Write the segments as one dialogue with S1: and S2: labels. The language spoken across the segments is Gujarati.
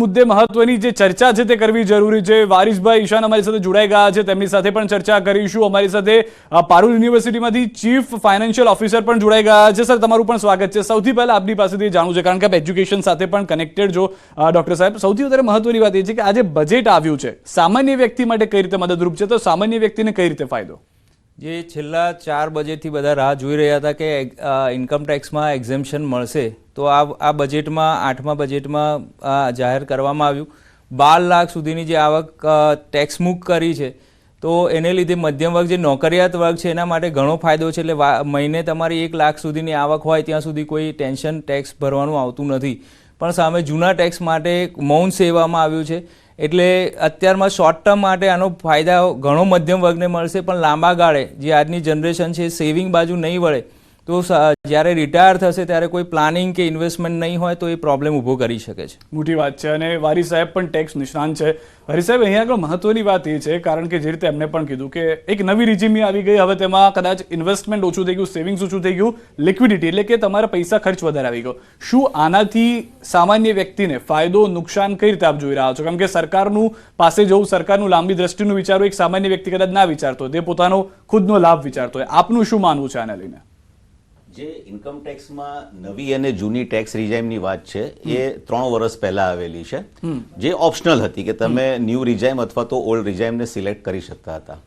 S1: મુદ્દે મહત્વની જે ચર્ચા છે તે કરવી જરૂરી છે. વારિસભાઈ ઈશાન અમારી સાથે જોડાઈ ગયા છે, તેમની સાથે પણ ચર્ચા કરીશું. અમારી સાથે પારુલ યુનિવર્સિટીમાંથી ચીફ ફાઇનાન્શિયલ ઓફિસર પણ જોડાઈ ગયા છે. સર, તમારું પણ સ્વાગત છે. સૌથી પહેલા આપની પાસેથી જાણવું છે, કારણ કે આપ એજ્યુકેશન સાથે પણ કનેક્ટેડ છો ડોક્ટર સાહેબ. સૌથી વધારે મહત્વની વાત એ છે કે આજે બજેટ આવ્યું છે, સામાન્ય વ્યક્તિ માટે કઈ રીતે મદદરૂપ છે, તો સામાન્ય વ્યક્તિને કઈ રીતે ફાયદો?
S2: જે છેલ્લા 4 બજેટથી બધા રાહ જોઈ રહ્યા હતા કે ઇન્કમ ટેક્સમાં એક્ઝેમ્પશન મળશે, તો આ બજેટમાં 8મા બજેટમાં જાહેર કરવામાં આવ્યું. 12 લાખ સુધીની જે આવક ટેક્સ મુક્ત કરી છે, તો એને લીધે મધ્યમ વર્ગ, જે નોકરિયાત વર્ગ છે, એના માટે ઘણો ફાયદો છે. એટલે મહિને તમારી 1 લાખ સુધીની આવક હોય ત્યાં સુધી કોઈ ટેન્શન ટેક્સ ભરવાનું આવતું નથી. પણ સામે જૂના ટેક્સ માટે મૌન સેવામાં આવ્યું છે. એટલે અત્યારમાં શોર્ટ ટર્મ માટે આનો ફાયદા ઘણો મધ્યમ વર્ગને મળશે, પણ લાંબા ગાળે જે આજની જનરેશન છે સેવિંગ બાજુ નહીં વળે, તો જ્યારે રિટાયર થશે ત્યારે કોઈ પ્લાનિંગ કે ઇન્વેસ્ટમેન્ટ નહીં હોય તો એ પ્રોબ્લેમ ઊભો કરી શકે છે.
S1: મોટી વાત છે. અને વારી સાહેબ પણ ટેક્સ નિષ્ણાંત છે. વારી સાહેબ, અહીંયા આગળ મહત્વની વાત એ છે, કારણ કે જે રીતે એમને પણ કીધું કે એક નવી રિજીમ આવી ગઈ, હવે તેમાં કદાચ ઇન્વેસ્ટમેન્ટ ઓછું થઈ ગયું, સેવિંગ્સ ઓછું થઈ ગયું, લિક્વિડિટી એટલે કે તમારા પૈસા ખર્ચ વધારે આવી ગયો. શું આનાથી સામાન્ય વ્યક્તિને ફાયદો નુકસાન કઈ રીતે આપ જોઈ રહ્યા છો? કારણ કે સરકારનું પાસે જવું, સરકારનું લાંબી દ્રષ્ટિનું વિચારવું એક સામાન્ય વ્યક્તિ કદાચ ના વિચારતો, તે પોતાનો ખુદનો લાભ વિચારતો હોય. આપનું શું માનવું છે આને લઈને?
S3: જે ઇન્કમ ટેક્સમાં નવી અને જૂની ટેક્સ રિજાઇમની વાત છે, એ 3 વર્ષ પહેલા આવેલી છે, જે ઓપ્શનલ હતી કે તમે ન્યૂ રિજાઇમ અથવા તો ઓલ્ડ રિજાઇમને સિલેક્ટ કરી શકતા હતા.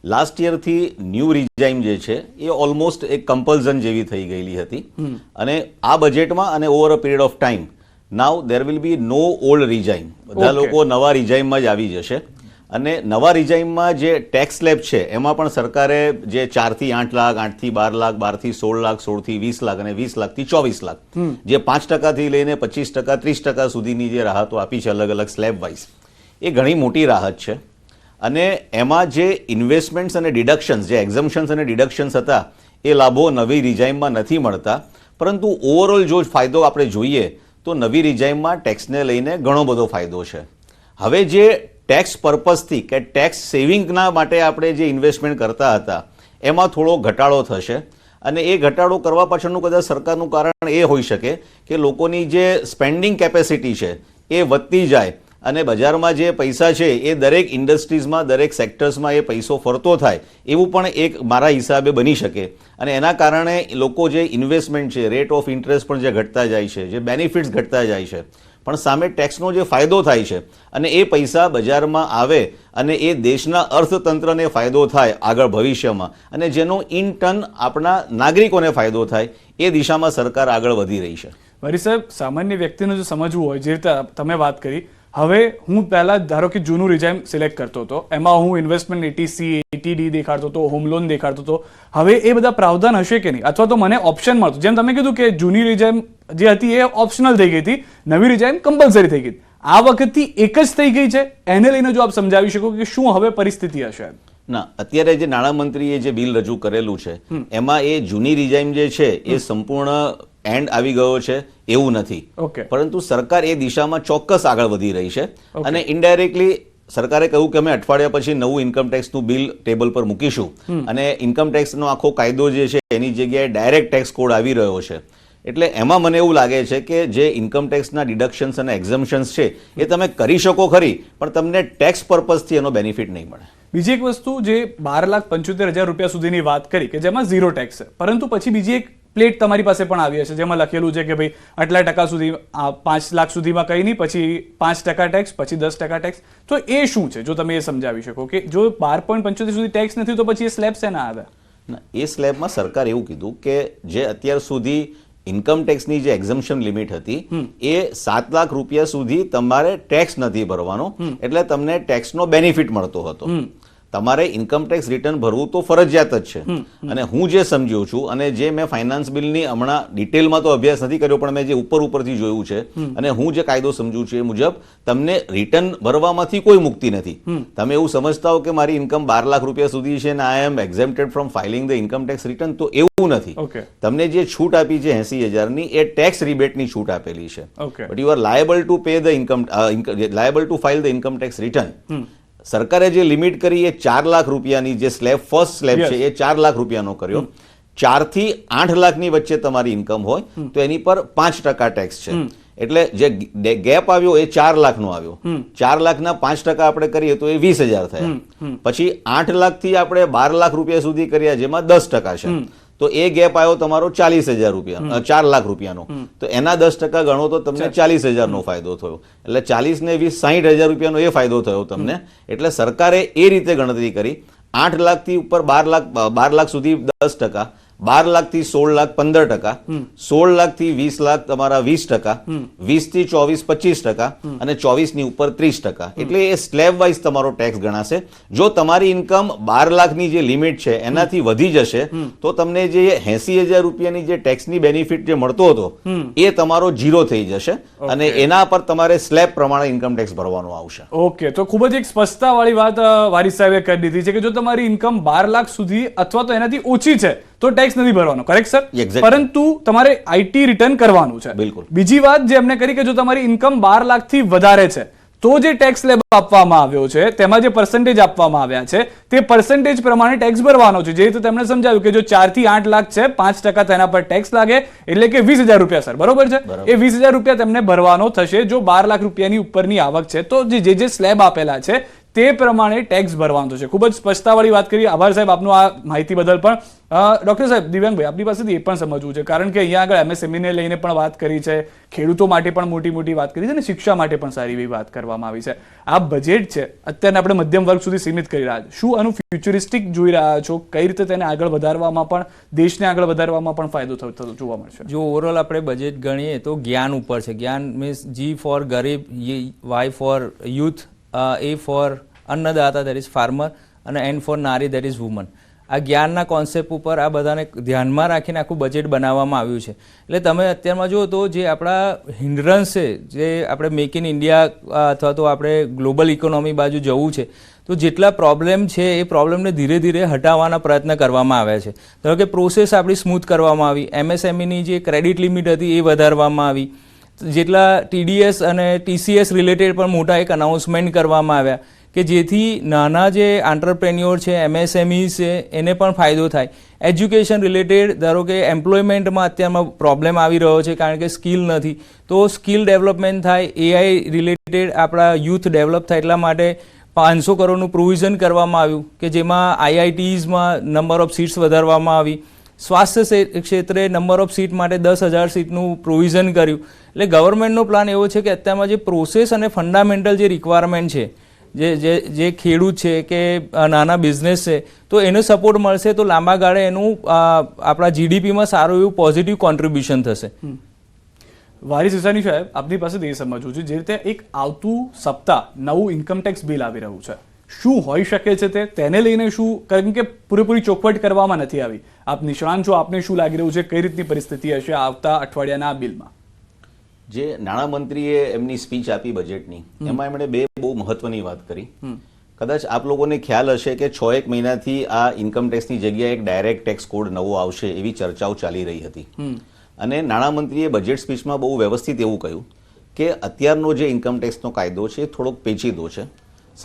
S3: લાસ્ટ યરથી ન્યૂ રિજાઇમ જે છે એ ઓલમોસ્ટ એક કમ્પલ્ઝન જેવી થઈ ગયેલી હતી. અને આ બજેટમાં અને over a period of time now there will be no old regime. બધા લોકો નવા રિજાઇમમાં જ આવી જશે. અને નવા રિજાઇમમાં જે ટેક્સ સ્લેબ છે એમાં પણ સરકારે જે 4 થી 8 લાખ, 8 થી 12 લાખ, 12 થી 16 લાખ, 16 થી 20 લાખ અને 20 લાખથી 24 લાખ, જે 5% થી લઈને 25%, 30% સુધીની જે રાહતો આપી છે અલગ અલગ સ્લેબ વાઇઝ, એ ઘણી મોટી રાહત છે. અને એમાં જે ઇન્વેસ્ટમેન્ટ્સ અને ડિડક્શન્સ, જે એક્ઝમ્પશન્સ અને ડિડક્શન્સ હતા, એ લાભો નવી રિજાઇમમાં નથી મળતા. પરંતુ ઓવરઓલ જો ફાયદો આપણે જોઈએ તો નવી રિજાઇમમાં ટેક્સને લઈને ઘણો બધો ફાયદો છે. હવે જે ટેક્સ પર્પઝથી કે ટેક્સ સેવિંગના માટે આપણે જે ઇન્વેસ્ટમેન્ટ કરતા હતા એમાં થોડો ઘટાડો થશે. અને એ ઘટાડો કરવા પાછળનું કદાચ સરકારનું કારણ એ હોઈ શકે કે લોકોની જે સ્પેન્ડિંગ કેપેસિટી છે એ વધતી જાય અને બજારમાં જે પૈસા છે એ દરેક ઇન્ડસ્ટ્રીઝમાં, દરેક સેક્ટર્સમાં એ પૈસો ફરતો થાય, એવું પણ એક મારા હિસાબે બની શકે. અને એના કારણે લોકો જે ઇન્વેસ્ટમેન્ટ છે, રેટ ઓફ ઇન્ટરેસ્ટ પણ જે ઘટતા જાય છે, જે બેનિફિટ્સ ઘટતા જાય છે, પણ સામે ટેક્સનો જે ફાયદો થાય છે અને એ પૈસા બજારમાં આવે અને એ દેશના અર્થતંત્રને ફાયદો થાય આગળ ભવિષ્યમાં, અને જેનો ઇન ટર્ન આપણા નાગરિકોને ફાયદો થાય, એ દિશામાં સરકાર આગળ વધી રહી છે.
S1: વરી સાહેબ, સામાન્ય વ્યક્તિને જો સમજવું હોય, જે રીતે તમે વાત કરી, હવે હું પહેલા ધારો કે જૂનું રિજાઇમ સિલેક્ટ કરતો હતો, એમાં હું ઇન્વેસ્ટમેન્ટ એટીસી, એટીડી દેખાડતો હતો, હોમ લોન દેખાડતો હતો. હવે એ બધા પ્રાવધાન હશે કે નહીં? અથવા તો મને ઓપ્શન મળતો, જેમ તમે કીધું કે જૂની રિજાઇમ જે હતી એ ઓપ્શનલ થઈ ગઈ હતી, નવી રિજાઇમ કમ્પલસરી થઈ ગઈ. આ વખતથી એક જ થઈ ગઈ છે, એને લઈને જો આપ સમજાવી શકો કે શું હવે પરિસ્થિતિ હશે?
S3: ના, અત્યારે જે નાણામંત્રીએ જે બિલ રજૂ કરેલું છે એમાં એ જૂની રિજાઇમ જે છે એ સંપૂર્ણ એન્ડ આવી ગયો છે એવું નથી. પરંતુ સરકાર એ દિશામાં ચોક્કસ આગળ વધી રહી છે. અને ઇનડાયરેક્ટલી સરકારે કહ્યું કે અમે અઠવાડિયા પછી નવું ઇન્કમ ટેક્સનું બિલ ટેબલ પર મૂકીશું. અને ઇન્કમ ટેક્સનો આખો કાયદો જે છે એની જગ્યાએ ડાયરેક્ટ ટેક્સ કોડ આવી રહ્યો છે. એટલે એમાં મને એવું લાગે છે કે જે ઇન્કમ ટેક્સના ડિડક્શન્સ અને એક્ઝમ્પશન્સ છે એ તમે કરી શકો ખરી, પણ તમને ટેક્સ પર્પઝથી એનો બેનિફિટ નહીં મળે.
S1: બીજી એક વસ્તુ, જે 12,75,000 રૂપિયા સુધીની વાત કરી કે જેમાં 0 ટેક્સ છે, પરંતુ પછી બીજી એક પ્લેટ તમારી પાસે પણ આવી હશે જેમાં લખેલું છે કે ભાઈ આટલા ટકા સુધી, 5 લાખ સુધીમાં કંઈ નહીં, પછી 5% ટેક્સ, પછી 10% ટેક્સ. તો એ શું છે, જો તમે એ સમજાવી શકો કે જો 12.75 સુધી ટેક્સ નથી તો પછી એ સ્લેબ શેના આવે?
S3: એ સ્લેબમાં સરકાર એવું કીધું કે જે અત્યાર સુધી ઇન્કમ ટેક્સની જે એક્ઝમ્પશન લિમિટ હતી એ 7 લાખ રૂપિયા સુધી તમારે ટેક્સ નથી ભરવાનો, એટલે તમને ટેક્સનો બેનિફિટ મળતો હતો. તમારે ઇન્કમ ટેક્સ રિટર્ન ભરવું તો ફરજિયાત જ છે. અને હું જે સમજ્યો છું અને જે મેં ફાઇનાન્સ બિલની હમણાં ડિટેલમાં તો અભ્યાસ નથી કર્યો, પણ મેં જે ઉપરથી જોયું છે અને હું જે કાયદો સમજુ છું એ મુજબ તમને રિટર્ન ભરવામાંથી કોઈ મુક્તિ નથી. તમે એવું સમજતા હો કે મારી ઇન્કમ 12 લાખ રૂપિયા સુધી છે અને I am exempted from filing the income tax return, તો એવું નથી. તમને જે છૂટ આપી છે 80,000ની, એ ટેક્સ રિબેટની છૂટ આપેલી છે. But you are liable to pay the income, liable to file the income tax return. સરકારે જે લિમિટ કરી એ 4 લાખ રૂપિયાની, જે સ્લેબ ફર્સ્ટ સ્લેબ છે એ 4 લાખ રૂપિયાનો કર્યો. 4 થી 8 લાખની વચ્ચે તમારી ઇન્કમ હોય તો એની પર 5% ટેક્સ છે. એટલે જે ગેપ આવ્યો એ 4 લાખનો આવ્યો. 4 લાખના 5% આપણે કરીએ તો એ 20,000 થયા. પછી 8 લાખથી આપણે 12 લાખ રૂપિયા સુધી કર્યા, જેમાં 10% છે. તો એ ગેપ આવ્યો તમારો 40,000 રૂપિયા, 4 લાખ રૂપિયાનો. તો એના 10% ગણો તો તમને 40,000 નો ફાયદો થયો. એટલે 40 ને 20 60,000 રૂપિયાનો એ ફાયદો થયો તમને. એટલે સરકારે એ રીતે ગણતરી કરી, 8 લાખથી ઉપર 12 લાખ સુધી 10%, 12 લાખથી 16 લાખ 15%, 16 લાખથી 20 લાખ તમારા 20%, 20 થી 24 25%, અને 24 ની ઉપર 30%. એટલે એ સ્લેબ વાઇઝ તમારો ટેક્સ ગણાશે. જો તમારી ઇન્કમ 12 લાખની જે લિમિટ છે એનાથી વધી જશે તો તમને જે 80,000 રૂપિયાની જે ટેક્સની બેનિફિટ જે મળતો હતો એ તમારો 0 થઈ જશે, અને એના પર તમારે સ્લેબ પ્રમાણે ઇન્કમ ટેક્સ ભરવાનો આવશે.
S1: ઓકે, તો ખૂબ જ એક સ્પષ્ટતા વાળી વાત વારિસ સાહેબે કરી દીધી છે કે જો તમારી ઇન્કમ 12 લાખ સુધી અથવા તો એનાથી ઓછી છે તો ટેક્સ નથી ભરવાનો, કરેક્ટ સર?
S3: Exactly.
S1: પરંતુ તમારે આઈટી રિટર્ન કરવાનું છે.
S3: બિલકુલ.
S1: બીજી વાત જે એમને કરી કે જો તમારી ઇન્કમ 12 લાખથી વધારે છે તો જે ટેક્સ સ્લેબ આપવામાં આવ્યો છે તેમાં જે પર્સન્ટેજ આપવામાં આવ્યા છે તે પર્સન્ટેજ પ્રમાણે ટેક્સ ભરવાનો છે. જે રીતે તેમણે સમજાવ્યું કે જો 4 થી 8 લાખ છે, 5% તેના પર ટેક્સ લાગે, એટલે કે 20,000 રૂપિયા સર, બરોબર છે? એ 20,000 રૂપિયા તેમને ભરવાનો થશે. જો 12 લાખ રૂપિયાની ઉપરની આવક છે તો જે સ્લેબ આપેલા છે તે પ્રમાણે ટેક્સ ભરવાનો છે. ખૂબ જ સ્પષ્ટતાવાળી વાત કરી. આભાર સાહેબ આપનો આ માહિતી બદલ. પણ ડોક્ટર સાહેબ, દિવ્યાંગભાઈ, આપની પાસેથી એ પણ સમજવું છે, કારણ કે અહીંયા આગળ MSME ને લઈને પણ વાત કરી છે, ખેડૂતો માટે પણ મોટી વાત કરી છે, અને શિક્ષા માટે પણ સારી એવી વાત કરવામાં આવી છે. આ બજેટ છે અત્યારે આપણે મધ્યમ વર્ગ સુધી સીમિત કરી રહ્યા છે. શું આનું ફ્યુચરિસ્ટિક જોઈ રહ્યા છો? કઈ રીતે તેને આગળ વધારવામાં પણ, દેશને આગળ વધારવામાં પણ ફાયદો થતો જોવા મળશે?
S2: જો ઓવરઓલ આપણે બજેટ ગણીએ તો જ્ઞાન ઉપર છે. Gyan means G for garib, Y for youth, A for annadata that is farmer, અને N for nari that is woman. આ જ્ઞાનના કોન્સેપ્ટ ઉપર આ બધાને ધ્યાનમાં રાખીને આખું બજેટ બનાવવામાં આવ્યું છે. એટલે તમે અત્યારમાં જુઓ તો જે આપણા હિન્ડ્રન્સ છે, જે આપણે મેક ઇન ઇન્ડિયા અથવા તો આપણે ગ્લોબલ ઇકોનોમી બાજુ જવું છે, તો જેટલા પ્રોબ્લેમ છે એ પ્રોબ્લેમને ધીરે ધીરે હટાવવાના પ્રયત્ન કરવામાં આવ્યા છે. ધારો કે પ્રોસેસ આપણી સ્મૂથ કરવામાં આવી, MSMEની જે ક્રેડિટ લિમિટ હતી એ વધારવામાં આવી, જેટલા TDS અને TCS રિલેટેડ પણ મોટા એક અનાઉન્સમેન્ટ કરવામાં આવ્યા કે જેથી નાના જે આંટરપ્રેન્યોર છે, MSMEs છે, એને પણ ફાયદો થાય. એજ્યુકેશન રિલેટેડ ધારો કે એમ્પ્લોયમેન્ટમાં અત્યારમાં પ્રોબ્લેમ આવી રહ્યો છે કારણ કે સ્કિલ નથી, તો સ્કિલ ડેવલપમેન્ટ થાય, AI રિલેટેડ આપણા યુથ ડેવલપ થાય, એટલા માટે 500 કરોડનું પ્રોવિઝન કરવામાં આવ્યું કે જેમાં IITsમાં નંબર ઓફ સીટ્સ વધારવામાં આવી. સ્વાસ્થ્ય ક્ષેત્રે નંબર ઓફ સીટ માટે 10,000 સીટનું પ્રોવિઝન કર્યું. એટલે ગવર્મેન્ટનો પ્લાન એવો છે કે અત્યારમાં જે પ્રોસેસ અને ફંડામેન્ટલ જે રિક્વાયરમેન્ટ છે, જે ખેડૂત છે કે નાના બિઝનેસ છે, તો એને સપોર્ટ મળશે તો લાંબા ગાળે એનું આપણા GDPમાં સારું એવું પોઝિટિવ કોન્ટ્રીબ્યુશન થશે.
S1: વારિસ ઇસાની સાહેબ, આપની પાસે એ સમજવું છે, જે રીતે એક આવતું સપ્તાહ નવું ઇન્કમ ટેક્સ બિલ આવી રહ્યું છે, શું હોઈ શકે છે તેને લઈને શું, કારણ કે પૂરેપૂરી ચોખવટ કરવામાં નથી આવી. આપ નિષ્ણાંત છો, આપને શું લાગી રહ્યું છે, કઈ રીતની પરિસ્થિતિ હશે આવતા અઠવાડિયાના બિલમાં?
S3: જે નાણામંત્રીએ એમની સ્પીચ આપી બજેટની, એમાં એમણે બે બહુ મહત્વની વાત કરી. કદાચ આપ લોકોને ખ્યાલ હશે કે 6-1 મહિનાથી આ ઇન્કમ ટેક્સની જગ્યાએ એક ડાયરેક્ટ ટેક્સ કોડ નવો આવશે એવી ચર્ચાઓ ચાલી રહી હતી. અને નાણામંત્રીએ બજેટ સ્પીચમાં બહુ વ્યવસ્થિત એવું કહ્યું કે અત્યારનો જે ઇન્કમ ટેક્સનો કાયદો છે એ થોડોક પેચીદો છે,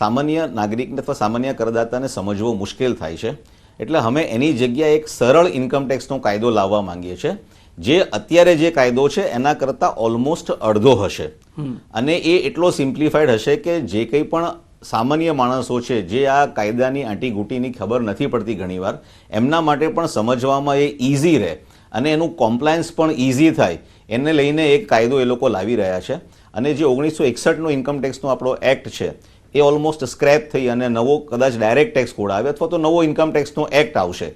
S3: સામાન્ય નાગરિકને અથવા સામાન્ય કરદાતાને સમજવો મુશ્કેલ થાય છે. એટલે અમે એની જગ્યાએ એક સરળ ઇન્કમ ટેક્સનો કાયદો લાવવા માંગીએ છીએ, જે અત્યારે જે કાયદો છે એના કરતાં ઓલમોસ્ટ અડધો હશે, અને એ એટલો સિમ્પ્લિફાઈડ હશે કે જે કંઈ પણ સામાન્ય માણસો છે, જે આ કાયદાની આંટીઘૂંટીની ખબર નથી પડતી ઘણીવાર, એમના માટે પણ સમજવામાં એ ઇઝી રહે અને એનું કોમ્પ્લાયન્સ પણ ઇઝી થાય, એને લઈને એક કાયદો એ લોકો લાવી રહ્યા છે. અને જે 1961નો ઇન્કમ ટેક્સનો આપણો એક્ટ છે એ ઓલમોસ્ટ સ્ક્રેપ થઈ અને નવો કદાચ ડાયરેક્ટ ટેક્સ કોડ આવે અથવા તો નવો ઇન્કમ ટેક્સનો એક્ટ આવશે.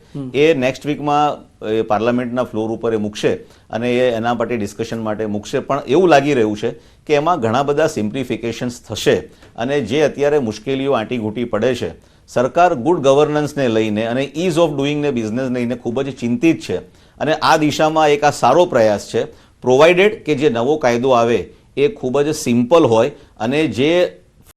S3: એ નેક્સ્ટ વીકમાં પાર્લામેન્ટના ફ્લોર ઉપર એ મૂકશે અને એ એના માટે ડિસ્કશન માટે મૂકશે. પણ એવું લાગી રહ્યું છે કે એમાં ઘણા બધા સિમ્પ્લિફિકેશન્સ થશે, અને જે અત્યારે મુશ્કેલીઓ આંટીઘૂંટી પડે છે, સરકાર ગુડ ગવર્નન્સને લઈને અને ઇઝ ઓફ ડુઈંગને બિઝનેસને લઈને ખૂબ જ ચિંતિત છે. અને આ દિશામાં એક આ સારો પ્રયાસ છે, પ્રોવાઇડેડ કે જે નવો કાયદો આવે એ ખૂબ જ સિમ્પલ હોય, અને જે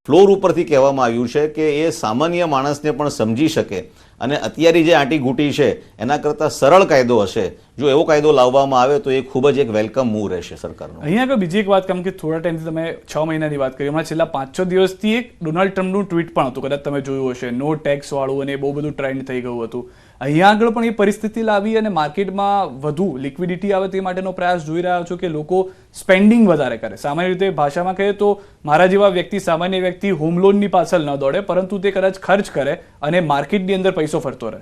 S3: ફ્લોર ઉપરથી કહેવામાં આવ્યું છે કે એ સામાન્ય માણસને પણ સમજી શકે, અને અત્યારે જે આંટીઘૂંટી છે એના કરતાં સરળ કાયદો હશે. જો એવો કાયદો લાવવામાં આવે તો એ ખૂબ જ એક વેલકમ મૂવ રહેશે સરકારનો.
S1: અહીંયા આગળ બીજી એક વાત, કેમ કે થોડા ટાઈમથી તમે 6 મહિનાની વાત કરી, હમણાં છેલ્લા 5-6 દિવસથી એક ડોનાલ્ડ ટ્રમ્પનું ટ્વીટ પણ હતું, કદાચ તમે જોયું હશે, નો ટેક્સ વાળું, અને બહુ બધું ટ્રેન્ડ થઈ ગયું હતું. અહીંયા આગળ પણ એ પરિસ્થિતિ લાવી અને માર્કેટમાં વધુ લિક્વિડિટી આવે તે માટેનો પ્રયાસ જોઈ રહ્યા છો કે લોકો સ્પેન્ડિંગ વધારે કરે? સામાન્ય રીતે ભાષામાં કહીએ તો મારા જેવા વ્યક્તિ, સામાન્ય વ્યક્તિ હોમ લોનની પાછળ ન દોડે, પરંતુ તે કદાચ ખર્ચ કરે અને માર્કેટની અંદર પૈસો ફરતો રહે.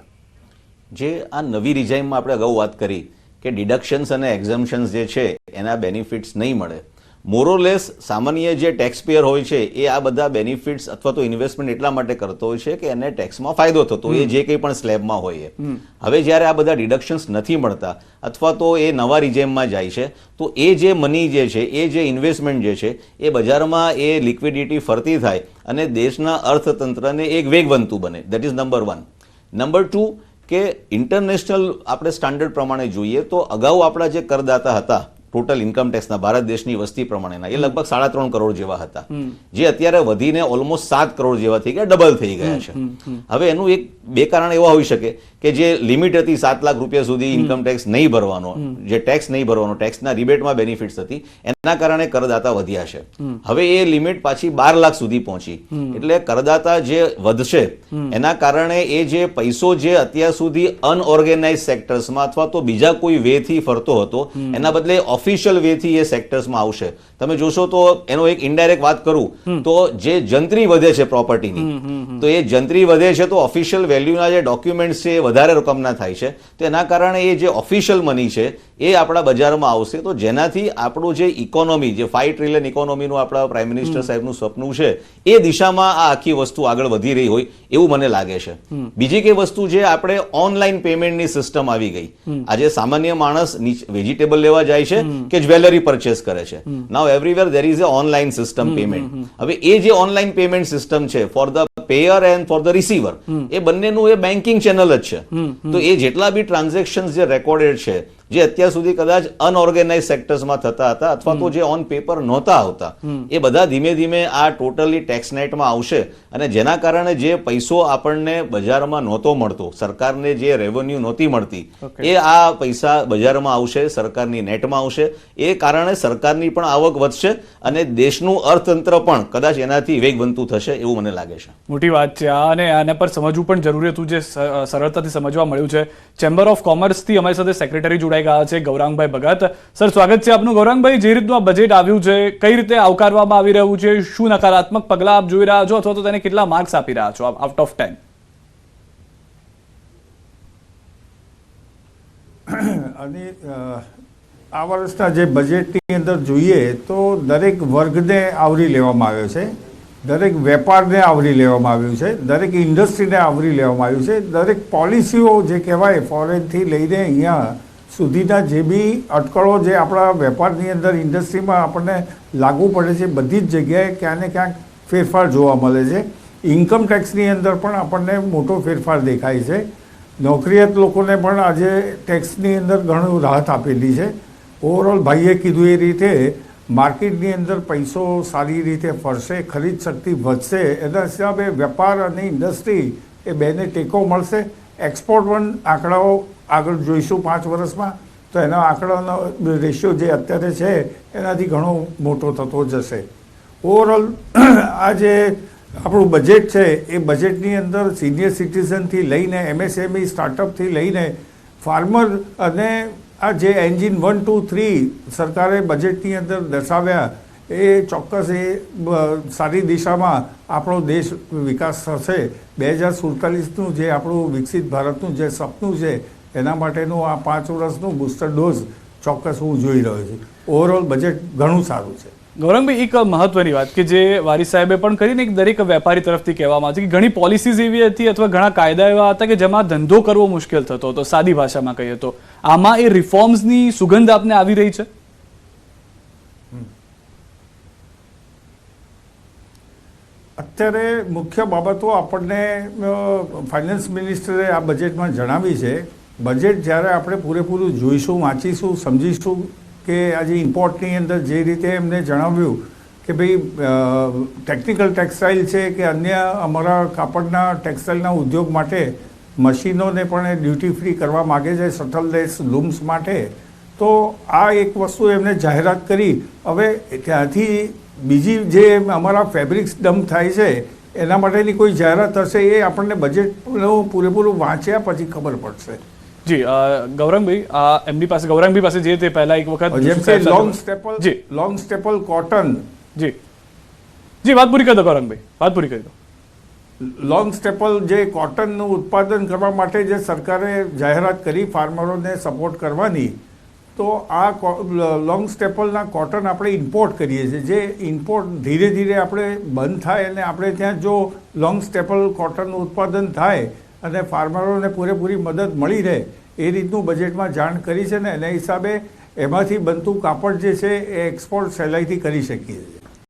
S3: જે આ નવી રિઝાઇમમાં આપણે અગાઉ વાત કરી કે ડિડક્શન્સ અને એક્ઝમ્પશન્સ જે છે એના બેનિફિટ્સ નહીં મળે. મોરોલેસ સામાન્ય જે ટેક્સ પેયર હોય છે એ આ બધા બેનિફિટ્સ અથવા તો ઇન્વેસ્ટમેન્ટ એટલા માટે કરતો હોય છે કે એને ટેક્સમાં ફાયદો થતો હોય, જે કંઈ પણ સ્લેબમાં હોય. હવે જ્યારે આ બધા ડિડક્શન્સ નથી મળતા અથવા તો એ નવા રિઝાઇમમાં જાય છે તો એ જે મની જે છે, એ જે ઇન્વેસ્ટમેન્ટ જે છે એ બજારમાં એ લિક્વિડિટી ફરતી થાય અને દેશના અર્થતંત્રને એક વેગવંતું બને. That is number 1. નંબર 2 કે ઇન્ટરનેશનલ આપણે સ્ટાન્ડર્ડ પ્રમાણે જોઈએ તો અગાઉ આપણા જે કરદાતા હતા ટોટલ ઇન્કમ ટેક્સના ભારત દેશની વસ્તી પ્રમાણેના, એ લગભગ 3.5 કરોડ જેવા હતા, જે અત્યારે વધીને ઓલમોસ્ટ 7 કરોડ જેવા થઈ ગયા, ડબલ થઈ ગયા છે. હવે એનું બે કારણ એવા હોઈ શકે કે જે લિમિટ હતી 7 લાખ રૂપિયા સુધી ઇન્કમ ટેક્સ નહીં ભરવાનો, જે ટેક્સ નહીં ભરવાનો, ટેક્સના રિબેટમાં બેનિફિટ્સ હતી, એના કારણે કરદાતા વધ્યા છે. હવે એ લિમિટ પાછી 12 લાખ સુધી પહોંચી, એટલે કરદાતા જે વધશે એના કારણે એ જે પૈસો જે અત્યાર સુધી અનઓર્ગેનાઇઝ સેક્ટર્સમાં અથવા તો બીજા કોઈ વે થી ફરતો હતો એના બદલે ઓફિશિયલ વે થી એ સેક્ટર્સમાં આવશે. તમે જોશો તો એનો એક ઇનડાયરેક્ટ વાત કરું તો જે જંત્રી વધે છે પ્રોપર્ટીની, તો એ જંત્રી વધે છે તો ઓફિશિયલ વેલ્યુના જે ડોક્યુમેન્ટ્સ છે એ વધારે રકમના થાય છે, તો એના કારણે એ જે ઓફિશિયલ મની છે એ આપણા બજારમાં આવશે, તો જેનાથી આપણું જે ઇકોનોમી, જે 5 ટ્રિલિયન ઇકોનોમીનું આપણા પ્રાઇમ મિનિસ્ટર સાહેબનું સપનું છે એ દિશામાં આ આખી વસ્તુ આગળ વધી રહી હોય એવું મને લાગે છે. બીજી કઈ વસ્તુ જે આપણે ઓનલાઈન પેમેન્ટની સિસ્ટમ આવી ગઈ. આજે સામાન્ય માણસ વેજીટેબલ લેવા જાય છે કે જ્વેલરી પરચેસ કરે છે, now everywhere there is a online system payment. હવે એ જે ઓનલાઈન પેમેન્ટ સિસ્ટમ છે for the payer and for the receiver, એ બંનેનું એ બેન્કિંગ ચેનલ જ છે. તો એ જેટલા બી ટ્રાન્ઝેક્શન્સ જે રેકોર્ડેડ છે, જે અત્યાર સુધી કદાચ અનઓર્ગેનાઇઝ સેક્ટર્સમાં થતા હતા અથવા તો જે ઓન પેપર નહોતા આવતા, એ બધા ધીમે ધીમે આ ટોટલી ટેક્સ નેટમાં આવશે અને જેના કારણે જે પૈસો આપણને બજારમાં નહોતો મળતો, સરકારને જે રેવન્યુ નહોતી મળતી, એ આ પૈસા બજારમાં આવશે, સરકારની નેટમાં આવશે. એ કારણે સરકારની પણ આવક વધશે અને દેશનું અર્થતંત્ર પણ કદાચ એનાથી વેગવંતું થશે એવું મને લાગે છે.
S1: મોટી વાત છે આ, અને આના પર સમજવું પણ જરૂરી હતું, જે સરળતાથી સમજવા મળ્યું છે. ચેમ્બર ઓફ કોમર્સથી અમારી સાથે સેક્રેટરી જોડાઈ ગયા છે ગૌરાંગભાઈ ભગત. સર, સ્વાગત છે આપનું. ગૌરાંગભાઈ, જે રીતનું આ બજેટ આવ્યું છે, કઈ રીતે આવકારવામાં આવી રહ્યું છે? શું નકારાત્મક પગલાં આપ જોઈ રહ્યા છો અથવા તો તેને કેટલા માર્ક્સ આપી રહ્યા છો આઉટ ઓફ 10?
S4: અને આ વર્ષના જે બજેટની અંદર જોઈએ તો દરેક વર્ગને આવરી લેવામાં આવ્યો છે, દરેક વેપારને આવરી લેવામાં આવ્યું છે, દરેક ઇન્ડસ્ટ્રીને આવરી લેવામાં આવ્યું છે. દરેક પોલિસીઓ જે કહેવાય ફોરેનથી લઈને અહીંયા સુધીના જે બી અટકળો જે આપણા વેપારની અંદર, ઇન્ડસ્ટ્રીમાં આપણને લાગુ પડે છે, બધી જ જગ્યાએ ક્યાંક ને ક્યાંક ફેરફાર જોવા મળે છે. ઇન્કમ ટેક્સની અંદર પણ આપણને મોટો ફેરફાર દેખાય છે. નોકરિયાત લોકોને પણ આજે ટેક્સની અંદર ઘણું રાહત આપેલી છે. ઓવરઓલ ભાઈએ કીધું એ રીતે માર્કેટની અંદર પૈસો સારી રીતે ફરશે, ખરીદ શક્તિ વધશે, એના હિસાબે વેપાર અને ઇન્ડસ્ટ્રી એ બેને ટેકો મળશે. એક્સપોર્ટ પણ આંકડાઓ આગળ જોઈશું 5 વર્ષમાં તો એના આંકડાનો રેશિયો જે અત્યારે છે એનાથી ઘણો મોટો થતો જશે. ઓવરઓલ આ જે આપણું બજેટ છે એ બજેટની અંદર સિનિયર સિટીઝનથી લઈને MSME સ્ટાર્ટઅપથી લઈને ફાર્મર અને આ જે એન્જિન 1, 2, 3 સરકારે બજેટની અંદર દર્શાવ્યા એ ચોક્કસ એ સારી દિશામાં આપણો દેશ વિકાસ થશે. 2047નું જે આપણું વિકસિત ભારતનું જે સપનું છે એના માટેનું આ 5 વર્ષનું બુસ્ટર ડોઝ ચોક્કસ હું જોઈ રહ્યો છું. ઓવરઓલ બજેટ ઘણું સારું છે.
S1: ગૌરંગભાઈ, એક મહત્વની વાત કે જે વારી સાહેબે પણ કરીને એક દરેક વેપારી તરફથી કહેવામાં આવે છે કે ઘણી પોલિસીઝ એવી હતી અથવા ઘણા કાયદા એવા હતા કે જેમાં ધંધો કરવો મુશ્કેલ થતો હતો, સાદી ભાષામાં કહીએ તો. આમાં એ રિફોર્મ્સની સુગંધ આપને આવી રહી છે?
S4: અત્યારે મુખ્ય બાબતો આપણને ફાઇનાન્સ મિનિસ્ટરે આ બજેટમાં જણાવી છે. બજેટ જ્યારે આપણે પૂરેપૂરું જોઈશું, વાંચીશું, સમજીશું કે આજે ઇમ્પોર્ટની અંદર જે રીતે એમને જણાવ્યું કે ભાઈ ટેકનિકલ ટેક્સટાઇલ છે કે અન્ય અમારા કાપડના ટેક્સટાઇલના ઉદ્યોગ માટે મશીનોને પણ ડ્યુટી ફ્રી કરવા માગે છે, શટલલેસ લૂમ્સ માટે. તો આ એક વસ્તુ એમને જાહેરાત કરી. હવે ત્યાંથી બીજી જે અમારા ફેબ્રિક્સ ડમ્પ થાય છે એના માટેની કોઈ જાહેરાત હશે એ આપણને બજેટનું પૂરેપૂરું વાંચ્યા પછી ખબર પડશે.
S1: જી ગૌરંગભાઈ એમની પાસે ગૌરંગભાઈ પાસે જે તે પહેલા એક વખત
S4: જેમ કે લોંગ સ્ટેપલ કોટન,
S1: જી વાત પૂરી કરી દો ગૌરંગભાઈ, વાત પૂરી કરી દો.
S4: લોંગ સ્ટેપલ જે કોટનનું ઉત્પાદન કરવા માટે જે સરકારે જાહેરાત કરી ફાર્મરોને સપોર્ટ કરવાની, તો આ લોંગ સ્ટેપલના કોટન આપણે ઇમ્પોર્ટ કરીએ છીએ. જે ઇમ્પોર્ટ ધીરે ધીરે આપણે બંધ થાય અને આપણે ત્યાં જો લોંગ સ્ટેપલ કોટનનું ઉત્પાદન થાય અને ફાર્મરોને પૂરેપૂરી મદદ મળી રહે એ રીતનું બજેટમાં જાણ કરી છે ને એના હિસાબે એમાંથી બનતું કાપડ જે છે એ એક્સપોર્ટ સહેલાઈથી કરી શકીએ છીએ.